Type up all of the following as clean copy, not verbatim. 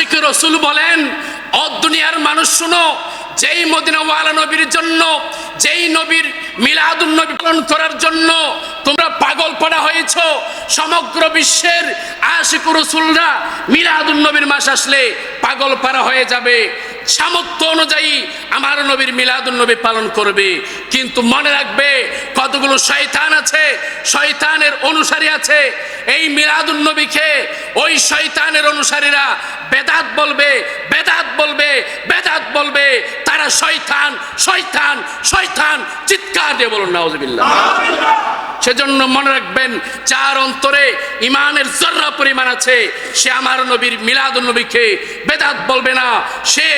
আশিক রসুল বলেন, ও দুনিয়ার মানুষ শুনো, যেই মদিনাওয়ালা নবীর জন্য, যেই নবীর মিলাদুন নবী পালন করার জন্য তোমরা পাগল পড়া হয়েছ, সমগ্র বিশ্বের আশিক রসুলরা মিলাদুন নবীর মাস আসলে পাগল পাড়া হয়ে যাবে, সামর্থ্য অনুযায়ী আমার নবীর মিলাদুন নবী পালন করবে। কিন্তু মনে রাখবে, কতগুলো শয়তান আছে, শয়তানের অনুসারী আছে, এই মিলাদুন নবীকে ওই শয়তানের অনুসারীরা বেদাত বলবে, বেদাত বলবে, বেদাত বলবে। তারা শয়তান, শয়তান, শয়তান, চিৎকার দিয়ে বলুন নাউজুবিল্লাহ। সেজন্য মনে রাখবেন, যার অন্তরে ইমানের জর্রা পরিমাণ আছে, সে আমার নবীর মিলাদুন নবীকে বেদাত বলবে না। সে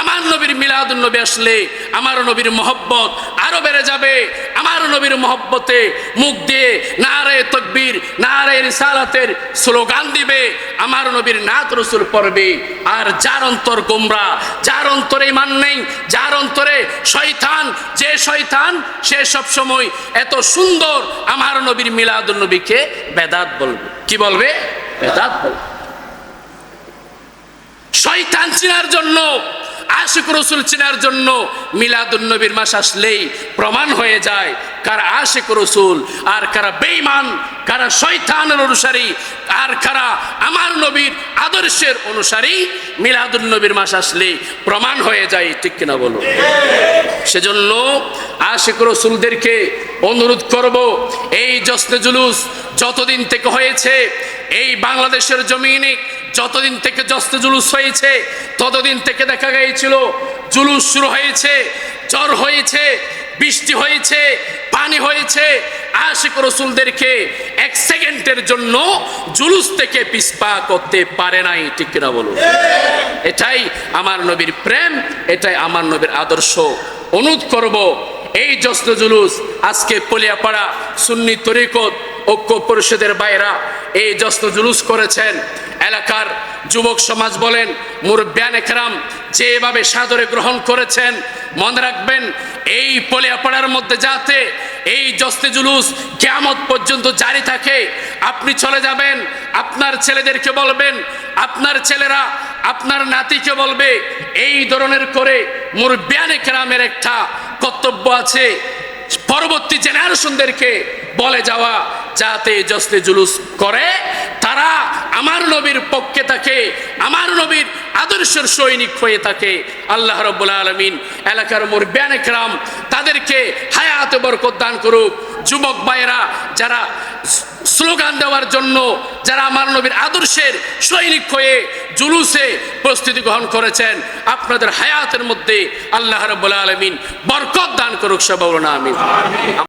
আমার নবীর মিলাদুন নবী আসলে আমার নবীর মহব্বত আরো বেড়ে যাবে। আমার নবীর মহব্বতে মুখ দিয়ে নারে তাকবীর, নারে রিসালাতের স্লোগান দিবে, আমার নবীর নাত রসুল পড়বে। আর যার অন্তর গোমরা, যার অন্তরে ইমান নেই, যার অন্তরে শয়তান, যে শয়তান, সে সব সময় এত সুন্দর আমার নবীর মিলাদুন নবীকে বেদাত বলবে। কি বলবে? বেদাত বলবে। শয়তান চিনার জন্য, আশিক রসুল চিনার জন্য মিলাদুন নবীর মাস আসলেই প্রমাণ হয়ে যায় কারা আশিক রসুল আর কারা বেঈমান, কারা শয়তানের অনুসারী আর কারা আমার নবীর আদর্শের অনুসারী। মিলাদুন নবীর মাস আসলেই প্রমাণ হয়ে যায়, ঠিক কিনা বলো? সেজন্য আশিক রসুলদেরকে অনুরোধ করব, এই জশ্নে জুলুস যতদিন থেকে হয়েছে এই বাংলাদেশের জমিনে, যতদিন থেকে জশ্নে জুলুস হয়েছে ততদিন থেকে দেখা গিয়েছিল জুলুস শুরু হয়েছে, জ্বর হয়েছে, বৃষ্টি হয়েছে, পানি হয়েছে, আশিক রসুলদেরকে এক সেকেন্ডের জন্য জুলুস থেকে পিছপা করতে পারে নাই, ঠিক কিনা বলো? এটাই আমার নবীর প্রেম, এটাই আমার নবীর আদর্শ। অনুরোধ করব, এই জশ্নে জুলুস আজকে পলিয়াপাড়া সুন্নি তরিকত ঐক্য পরিষদের বাইরা এই জশ্নে জুলুস করেছেন। এলাকার যুবক সমাজ বলেন, মুরব্বিয়ানে কেরাম যেভাবে সাদরে গ্রহণ করেছেন, মনে রাখবেন এই পলিয়াপাড়ার মধ্যে যাতে এই জশ্নে জুলুস কিয়ামত পর্যন্ত জারি থাকে। আপনি চলে যাবেন, আপনার ছেলেদেরকে বলবেন, আপনার ছেলেরা আপনার নাতিকে বলবে, এই ধরনের করে মুরব্বিয়ানে কেরামের একটা কর্তব্য আছে পরবর্তী জেনারেশনদেরকে বলে যাওয়া, যাতে জশ্নে জুলুস করে তারা আমার নবীর পক্ষে থাকে, আমার নবীর আদর্শের সৈনিক হয়ে থাকে। আল্লাহ রাব্বুল আলামিন এলাকার মুরব্বিয়ানে কেরাম তাদেরকে হায়াতে বরকত দান করুক। যুবক ভাইয়েরা যারা স্লোগান দেওয়ার জন্য, যারা আমার নবীর আদর্শের সৈনিক হয়ে জুলুসে প্রস্তুতি গ্রহণ করেছেন, আপনাদের হায়াতের মধ্যে আল্লাহ রাব্বুল আলামিন বরকত দান করুক। সবাই বলুন আমিন।